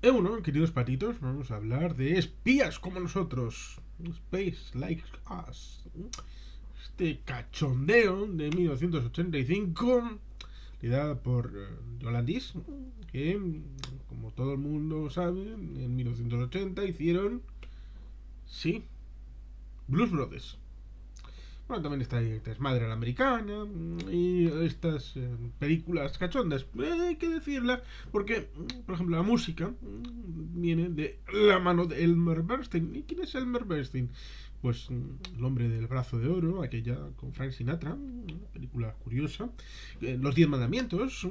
Bueno, queridos patitos, vamos a hablar de espías como nosotros. Space Like Us. Este cachondeo de 1985, liderada por Yolandis, que, como todo el mundo sabe, en 1980 hicieron, sí, Blues Brothers. Bueno, también está ahí Desmadre a la Americana y estas películas cachondas. Hay que decirla porque, por ejemplo, la música viene de la mano de Elmer Bernstein. ¿Y quién es Elmer Bernstein? Pues el hombre del brazo de oro, aquella con Frank Sinatra, una película curiosa. Los Diez Mandamientos,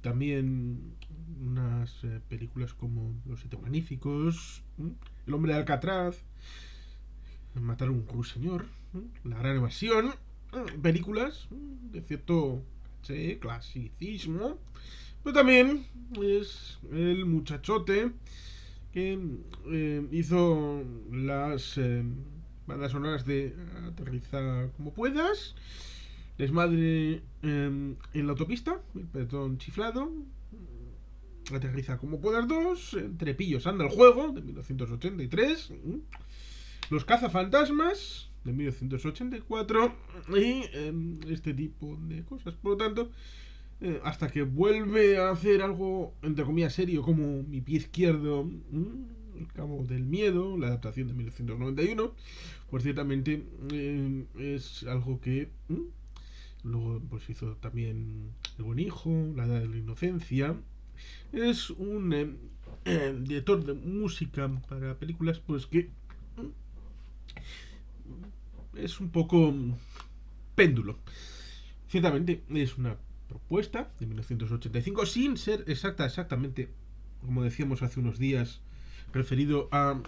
también unas películas como Los Siete Magníficos, El Hombre de Alcatraz, Matar a un ruiseñor, La Gran Evasión, películas de cierto clasicismo, pero también es el muchachote que hizo las bandas sonoras de Aterriza como puedas, Desmadre en la autopista, El peatón chiflado, Aterriza como puedas 2, Entre pillos anda el juego, de 1983, Los cazafantasmas, de 1984, y este tipo de cosas. Por lo tanto, hasta que vuelve a hacer algo, entre comillas, serio, como Mi pie izquierdo, El cabo del miedo, la adaptación de 1991, pues ciertamente es algo que luego pues hizo también El buen hijo, La edad de la inocencia. Es un director de música para películas pues que es un poco péndulo. Ciertamente es una propuesta de 1985 sin ser exactamente, como decíamos hace unos días, referido a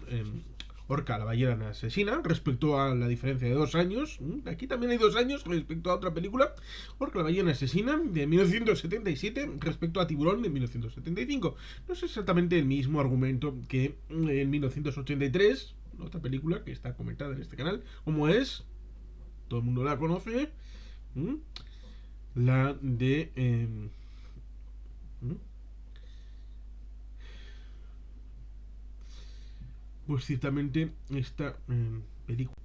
Orca, la ballena asesina, respecto a la diferencia de 2 años. Aquí también hay 2 años respecto a otra película, Orca, la ballena asesina, de 1977, respecto a Tiburón, de 1975. No es exactamente el mismo argumento que en 1983, otra película que está comentada en este canal, como es, todo el mundo la conoce, la de pues ciertamente esta película,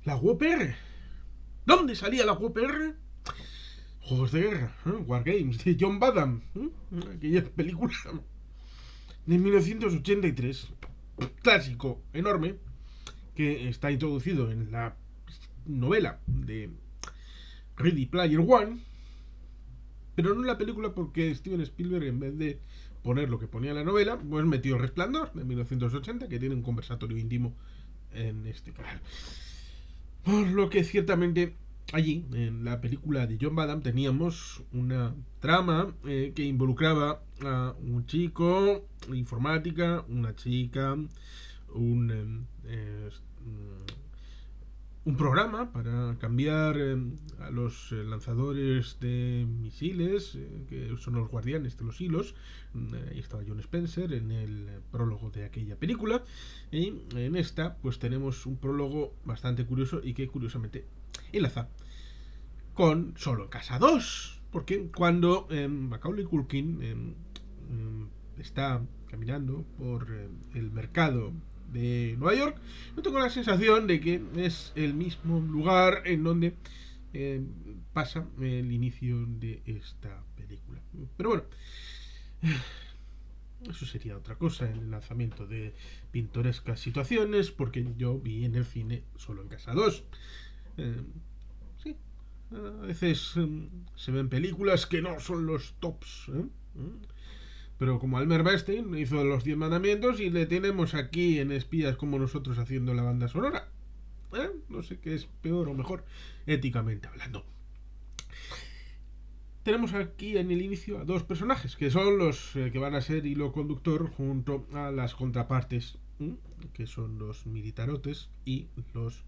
la UPR. ¿Dónde salía la UPR? Juegos de guerra, War Games, de John Badham, aquella película de 1983, clásico enorme, que está introducido en la novela de Ready Player One, pero no en la película porque Steven Spielberg, en vez de poner lo que ponía en la novela, pues metió Resplandor de 1980, que tiene un conversatorio íntimo en este canal. Por lo que ciertamente allí, en la película de John Badham, teníamos una trama que involucraba a un chico, informática, una chica, un programa para cambiar a los lanzadores de misiles, que son los guardianes de los hilos. Ahí estaba John Spencer en el prólogo de aquella película. Y en esta, pues tenemos un prólogo bastante curioso y que curiosamente enlaza con Solo en Casa 2. Porque cuando Macaulay Culkin está caminando por el mercado de Nueva York, yo tengo la sensación de que es el mismo lugar en donde pasa el inicio de esta película. Pero bueno, eso sería otra cosa, el lanzamiento de pintorescas situaciones, porque yo vi en el cine Solo en Casa 2. Sí, a veces se ven películas que no son los tops, pero como Elmer Bernstein hizo Los Diez Mandamientos y le tenemos aquí en Espías como nosotros haciendo la banda sonora. No sé qué es peor o mejor, éticamente hablando. Tenemos aquí en el inicio a dos personajes, que son los que van a ser hilo conductor junto a las contrapartes, que son los militarotes y los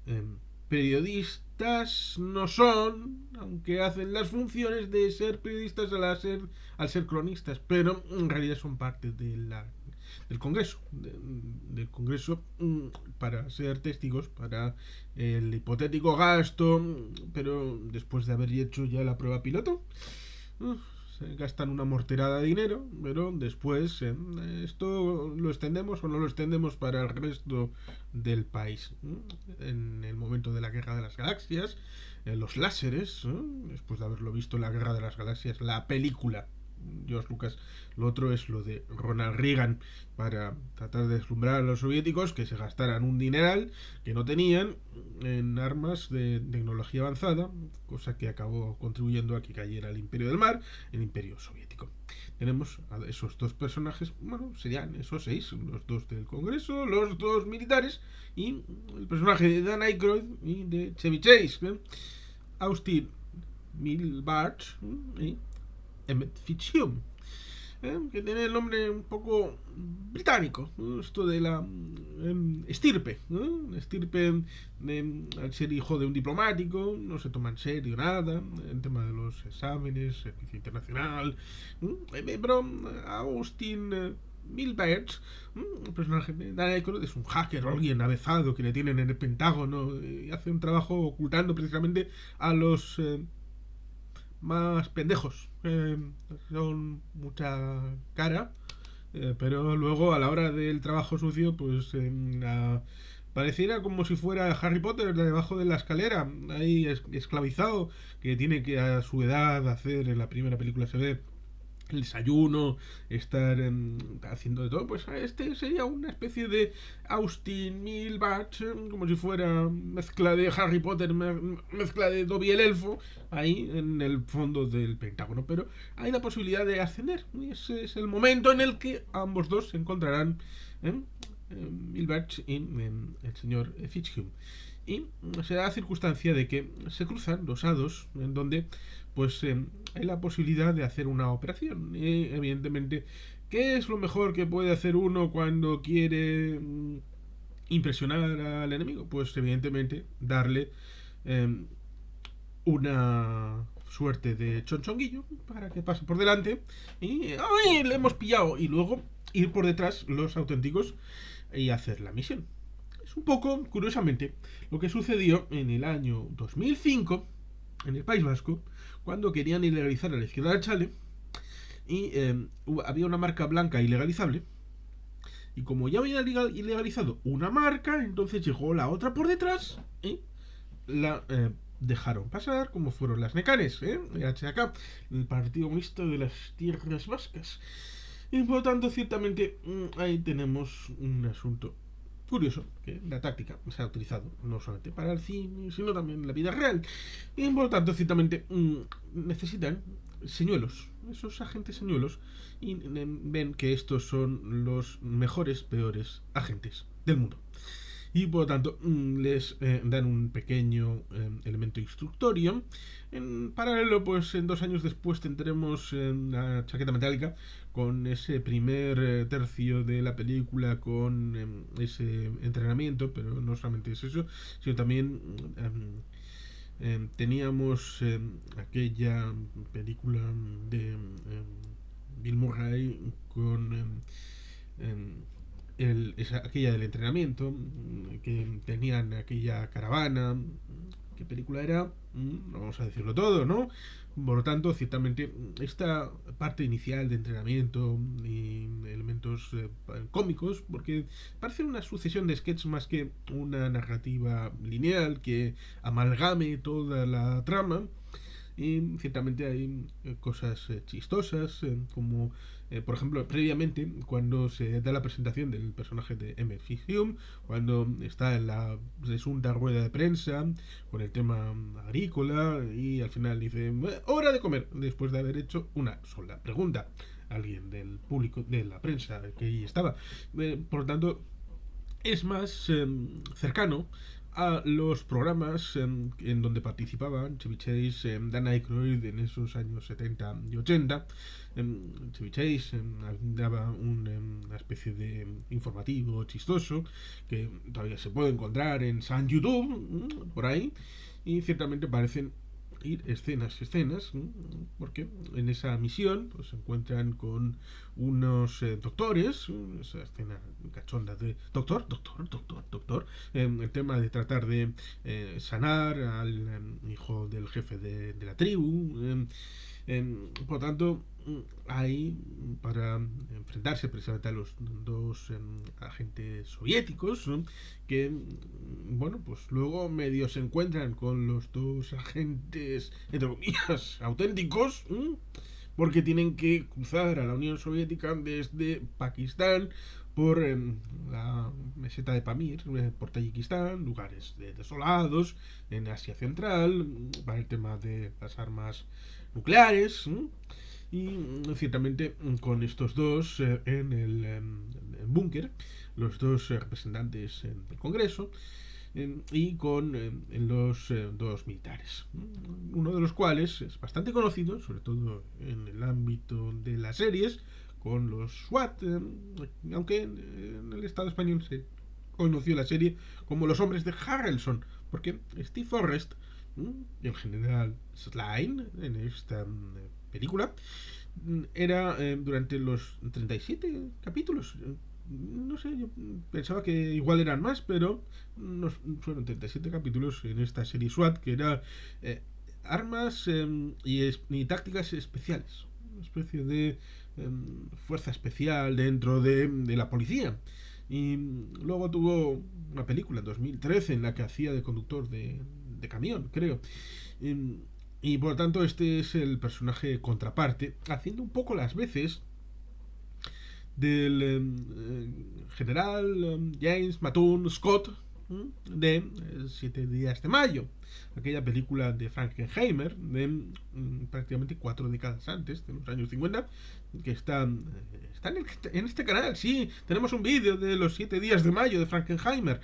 eh, periodistas no son, aunque hacen las funciones de ser periodistas al ser cronistas, pero en realidad son parte del Congreso, del Congreso para ser testigos para el hipotético gasto, pero después de haber hecho ya la prueba piloto, gastan una morterada de dinero, pero después esto lo extendemos o no lo extendemos para el resto del país. En el momento de la Guerra de las Galaxias, los láseres, después de haberlo visto en la Guerra de las Galaxias, la película George Lucas. Lo otro es lo de Ronald Reagan para tratar de deslumbrar a los soviéticos que se gastaran un dineral que no tenían en armas de tecnología avanzada, cosa que acabó contribuyendo a que cayera el Imperio del Mar, el Imperio Soviético. Tenemos a esos dos personajes, bueno, serían esos seis, los dos del Congreso, los dos militares y el personaje de Dan Aykroyd y de Chevy Chase, Austin Milbart y Emmett Fitzhugh, que tiene el nombre un poco británico, ¿no? Esto de la estirpe, ¿no? Estirpe al ser hijo de un diplomático, no se toma en serio nada, el tema de los exámenes, servicio internacional, pero Austin Milbert, el personaje de Dan Aykroyd, es un hacker o alguien avezado que le tienen en el Pentágono y hace un trabajo ocultando precisamente a los más pendejos. Son mucha cara, pero luego a la hora del trabajo sucio, pues pareciera como si fuera Harry Potter debajo de la escalera, ahí esclavizado, que tiene que a su edad hacer, en la primera película se ve el desayuno, estar haciendo de todo, pues este sería una especie de Austin Milbart, como si fuera mezcla de Harry Potter, mezcla de Dobby el elfo, ahí en el fondo del Pentágono. Pero hay la posibilidad de ascender, y ese es el momento en el que ambos dos se encontrarán, Milbart y el señor Fitzhugh. Y se da la circunstancia de que se cruzan dos hados en donde pues hay la posibilidad de hacer una operación. Y evidentemente, ¿qué es lo mejor que puede hacer uno cuando quiere impresionar al enemigo? Pues evidentemente darle una suerte de chonchonguillo para que pase por delante y ¡ay! Le hemos pillado, y luego ir por detrás los auténticos y hacer la misión. Es un poco, curiosamente, lo que sucedió en el año 2005 en el País Vasco, cuando querían ilegalizar a la izquierda del Chale y había una marca blanca ilegalizable, y como ya había ilegalizado una marca, entonces llegó la otra por detrás y la dejaron pasar, como fueron las Necanes, el HAK, el Partido Mixto de las Tierras Vascas. Y por lo tanto, ciertamente, ahí tenemos un asunto curioso, que la táctica se ha utilizado no solamente para el cine, sino también en la vida real. Y por lo tanto, ciertamente, necesitan señuelos, esos agentes señuelos, y ven que estos son los mejores, peores agentes del mundo. Y por lo tanto les dan un pequeño elemento instructorio. En paralelo, pues en 2 años después tendremos la chaqueta metálica con ese primer tercio de la película, con ese entrenamiento, pero no solamente es eso, sino también teníamos aquella película de Bill Murray con aquella del entrenamiento, que tenían aquella caravana. ¿Qué película era? No vamos a decirlo todo, ¿no? Por lo tanto, ciertamente, esta parte inicial de entrenamiento y elementos cómicos, porque parece una sucesión de sketches más que una narrativa lineal que amalgame toda la trama. Y ciertamente hay cosas chistosas, como por ejemplo previamente cuando se da la presentación del personaje de Emmett Fitzhugh, cuando está en la presunta rueda de prensa con el tema agrícola y al final dice hora de comer, después de haber hecho una sola pregunta a alguien del público, de la prensa que ahí estaba. Por lo tanto, es más cercano a los programas en donde participaban Chevy Chase, Dan Aykroyd en esos años 70 y 80. Chevy Chase daba una especie de informativo chistoso que todavía se puede encontrar en San YouTube, por ahí, y ciertamente parecen ir escenas, porque en esa misión pues, se encuentran con unos doctores, esa escena cachonda de doctor, el tema de tratar de sanar al hijo del jefe de la tribu, Por tanto, hay para enfrentarse precisamente a los dos agentes soviéticos, ¿no? Que, bueno, pues luego medio se encuentran con los dos agentes, entre comillas, auténticos, porque tienen que cruzar a la Unión Soviética desde Pakistán por la meseta de Pamir, por Tayikistán, lugares desolados en Asia Central, para el tema de las armas nucleares. Y ciertamente con estos dos en el búnker, los dos representantes del Congreso, y con los dos militares, uno de los cuales es bastante conocido, sobre todo en el ámbito de las series, con los SWAT, aunque en el Estado español se conoció la serie como Los Hombres de Harrelson, porque Steve Forrest y el general Slime en esta película era durante los 37 capítulos. No sé, yo pensaba que igual eran más, pero no, fueron 37 capítulos en esta serie SWAT, que era armas y tácticas especiales. Una especie de fuerza especial dentro de la policía. Y luego tuvo una película en 2013 en la que hacía de conductor de camión, creo. Y por lo tanto este es el personaje contraparte, haciendo un poco las veces del general James Matun Scott de Siete días de mayo, aquella película de Frankenheimer de prácticamente 4 décadas antes, de los años 50, que está en este canal. Sí, tenemos un vídeo de los 7 días de mayo de Frankenheimer.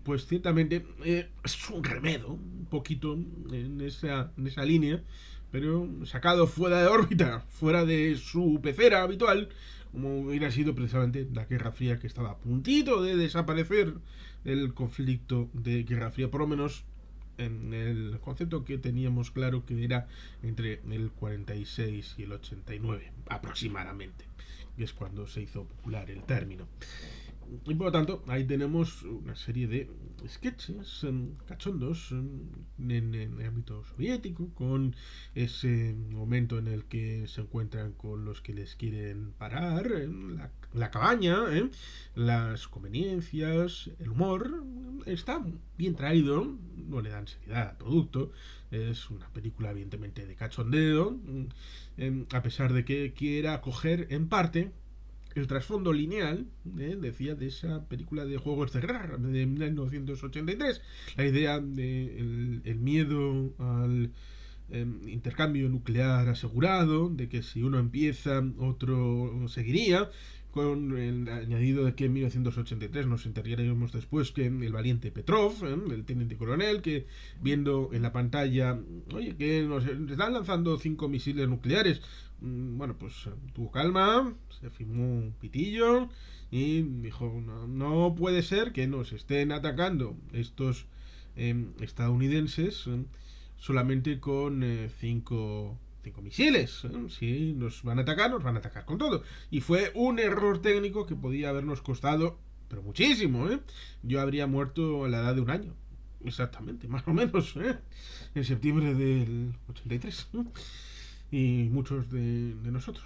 Pues ciertamente es un remedo, un poquito en esa línea, pero sacado fuera de órbita, fuera de su pecera habitual, como hubiera sido precisamente la Guerra Fría, que estaba a puntito de desaparecer el conflicto de Guerra Fría, por lo menos en el concepto que teníamos claro, que era entre el 46 y el 89 aproximadamente, que es cuando se hizo popular el término. Y por lo tanto, ahí tenemos una serie de sketches cachondos en el ámbito soviético, con ese momento en el que se encuentran con los que les quieren parar en la cabaña, las conveniencias, el humor. Está bien traído, no le dan seriedad al producto. Es una película, evidentemente, de cachondeo, a pesar de que quiera coger en parte el trasfondo lineal, decía, de esa película de Juegos de Guerra de 1983. La idea de el miedo al intercambio nuclear asegurado, de que si uno empieza, otro seguiría, con el añadido de que en 1983 nos enteraríamos después que el valiente Petrov, el teniente coronel, que viendo en la pantalla, oye, que nos están lanzando 5 misiles nucleares, bueno, pues tuvo calma, se firmó un pitillo y dijo, no, no puede ser que nos estén atacando estos estadounidenses solamente con 5 misiles. Si nos van a atacar, nos van a atacar con todo. Y fue un error técnico que podía habernos costado, pero muchísimo. Yo habría muerto a la edad de un año. Exactamente, más o menos. En septiembre del 83. Y muchos de nosotros.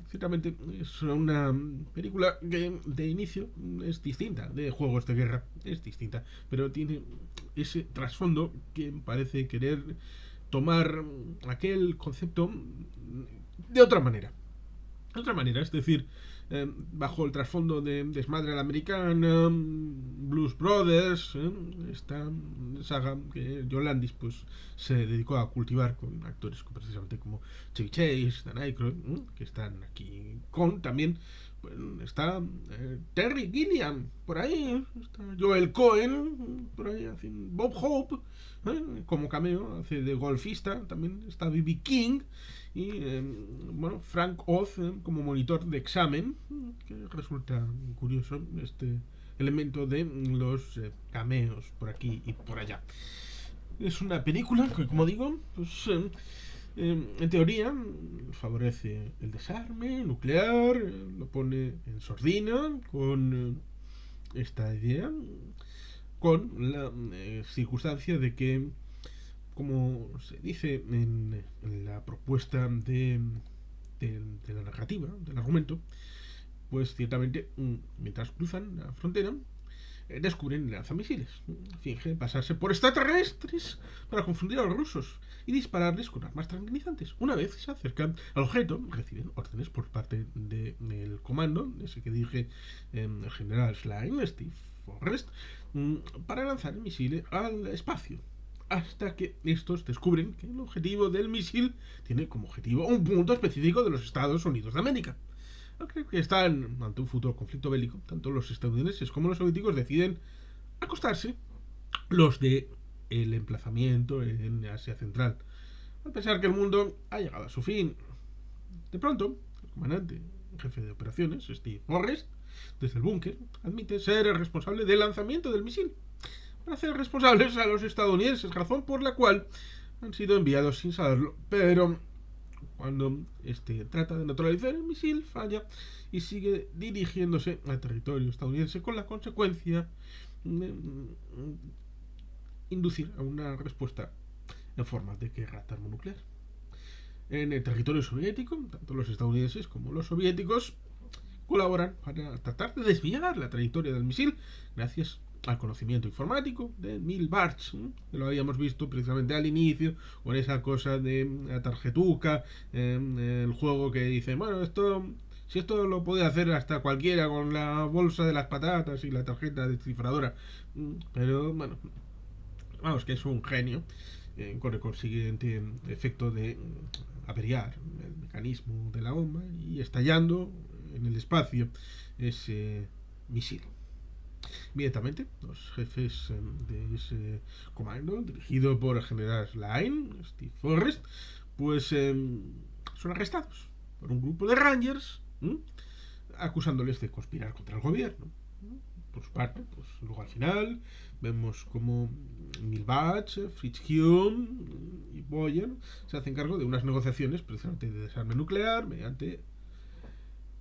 Ciertamente es una película que de inicio es distinta de Juegos de Guerra, es distinta, pero tiene ese trasfondo que parece querer tomar aquel concepto de otra manera. De otra manera, es decir, bajo el trasfondo de Desmadre a la Americana, Blues Brothers, esta saga que John Landis pues se dedicó a cultivar con actores precisamente como Chevy Chase, Dan Aykroyd, que están aquí con también. Pues, está Terry Gilliam por ahí, está Joel Cohen por ahí, Bob Hope como cameo, hace de golfista, también está B.B. King y bueno, Frank Oz como monitor de examen, que resulta curioso este elemento de los cameos por aquí y por allá. Es una película que, como digo, pues en teoría favorece el desarme nuclear, lo pone en sordina con esta idea, con la circunstancia de que como se dice en la propuesta de la narrativa, del argumento, pues ciertamente, mientras cruzan la frontera, descubren lanzamisiles. Fingen pasarse por extraterrestres para confundir a los rusos y dispararles con armas tranquilizantes. Una vez se acercan al objeto, reciben órdenes por parte del comando, ese que dije el general Schlein, Steve Forrest, para lanzar el misil al espacio. Hasta que estos descubren que el objetivo del misil tiene como objetivo un punto específico de los Estados Unidos de América. Creo que están ante un futuro conflicto bélico. Tanto los estadounidenses como los soviéticos deciden acostarse los de el emplazamiento en Asia Central, al pensar que el mundo ha llegado a su fin. De pronto, el comandante en jefe de operaciones, Steve Forrest, desde el búnker, admite ser el responsable del lanzamiento del misil, para hacer responsables a los estadounidenses, razón por la cual han sido enviados sin saberlo. Pero cuando trata de neutralizar el misil, falla y sigue dirigiéndose al territorio estadounidense, con la consecuencia de inducir a una respuesta en forma de guerra termonuclear. En el territorio soviético, tanto los estadounidenses como los soviéticos colaboran para tratar de desviar la trayectoria del misil gracias al conocimiento informático de Neil Bartz, que lo habíamos visto precisamente al inicio con esa cosa de la tarjetuca, el juego que dice, bueno, si esto lo puede hacer hasta cualquiera con la bolsa de las patatas y la tarjeta descifradora, pero bueno, vamos, que es un genio, con el consiguiente efecto de averiar el mecanismo de la bomba y estallando en el espacio ese misil. Inmediatamente, los jefes de ese comando, dirigido por el general Schlein, Steve Forrest, pues son arrestados por un grupo de Rangers, acusándoles de conspirar contra el gobierno. Por su parte, pues luego al final vemos como Milbach, Fritz Hume y Boyer se hacen cargo de unas negociaciones precisamente de desarme nuclear mediante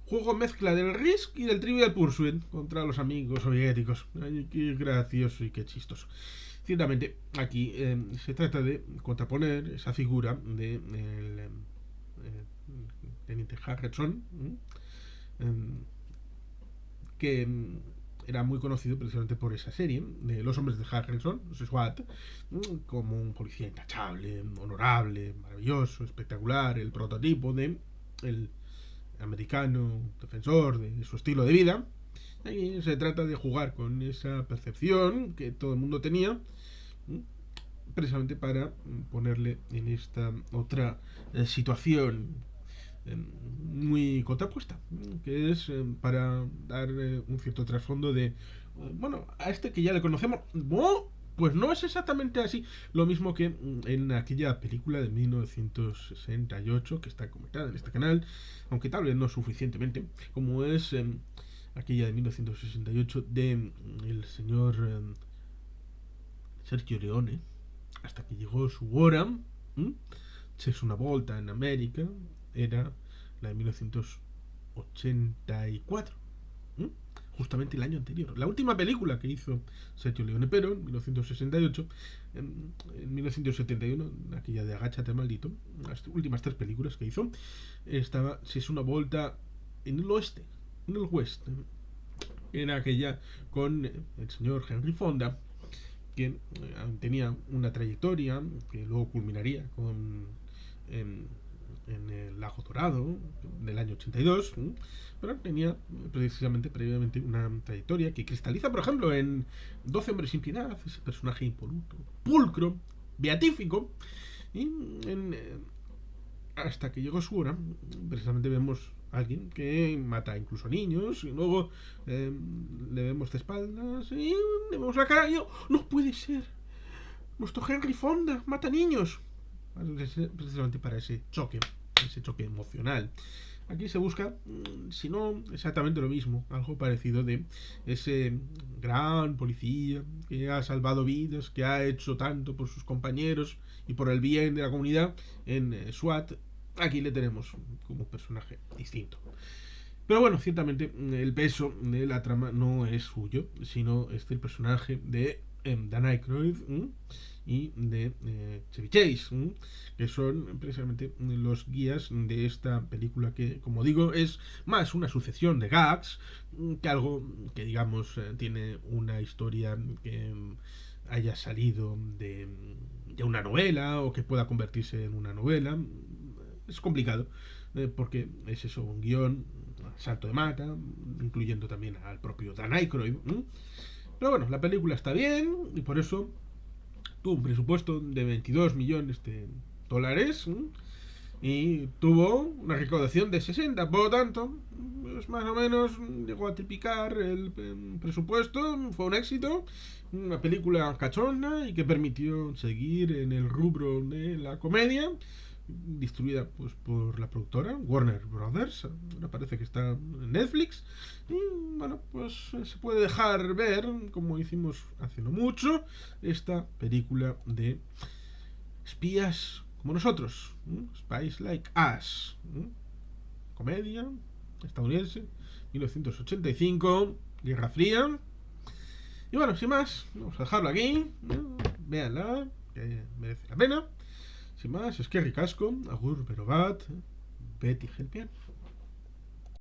juego mezcla del Risk y del Trivial Pursuit contra los amigos soviéticos. Ay, qué gracioso y qué chistoso. Ciertamente, aquí se trata de contraponer esa figura de Teniente Harrison, que era muy conocido precisamente por esa serie de Los Hombres de Harrison, los SWAT, como un policía intachable, honorable, maravilloso, espectacular, el prototipo de el americano defensor de su estilo de vida. Aquí se trata de jugar con esa percepción que todo el mundo tenía, precisamente para ponerle en esta otra situación muy contrapuesta, que es para dar un cierto trasfondo de, bueno, a este que ya le conocemos, pues no es exactamente así. Lo mismo que en aquella película de 1968 que está comentada en este canal, aunque tal vez no suficientemente, como es aquella de 1968 de el señor Sergio Leone, hasta que llegó su hora. Es una volta en América, era la de 1984, justamente el año anterior. La última película que hizo Sergio Leone, pero en 1968, en 1971, aquella de Agáchate maldito, las últimas tres películas que hizo, estaba Si es una volta en el oeste, en el west. Era aquella con el señor Henry Fonda, que tenía una trayectoria que luego culminaría con en el Lago Dorado del año 82, pero tenía precisamente previamente una trayectoria que cristaliza, por ejemplo, en 12 hombres sin piedad, ese personaje impoluto, pulcro, beatífico, y hasta que llegó su hora, precisamente vemos a alguien que mata incluso niños, y luego le vemos de espaldas y le vemos la cara y yo, no puede ser, nuestro Henry Fonda mata niños, precisamente para ese choque emocional. Aquí se busca, si no exactamente lo mismo, algo parecido de ese gran policía que ha salvado vidas, que ha hecho tanto por sus compañeros y por el bien de la comunidad en SWAT. Aquí le tenemos como personaje distinto. Pero bueno, ciertamente el peso de la trama no es suyo, sino es el personaje de Dan Aykroyd y de Chevy Chase, que son precisamente los guías de esta película que, como digo, es más una sucesión de gags que algo que, digamos, tiene una historia que haya salido de una novela o que pueda convertirse en una novela. Es complicado, porque es eso, un guión salto de mata, incluyendo también al propio Dan Aykroyd. Pero bueno, la película está bien y por eso tuvo un presupuesto de 22 millones de dólares y tuvo una recaudación de 60. Por lo tanto, pues más o menos llegó a triplicar el presupuesto. Fue un éxito, una película cachonda y que permitió seguir en el rubro de la comedia, distribuida pues por la productora Warner Brothers. Ahora parece que está en Netflix y bueno, pues se puede dejar ver, como hicimos hace no mucho, esta película de espías como nosotros, Spies Like Us, comedia estadounidense, 1985, Guerra Fría. Y bueno, sin más, vamos a dejarlo aquí, véanla, que merece la pena. Sin más, es que ricasco, agur, berobat, Betty Helpian.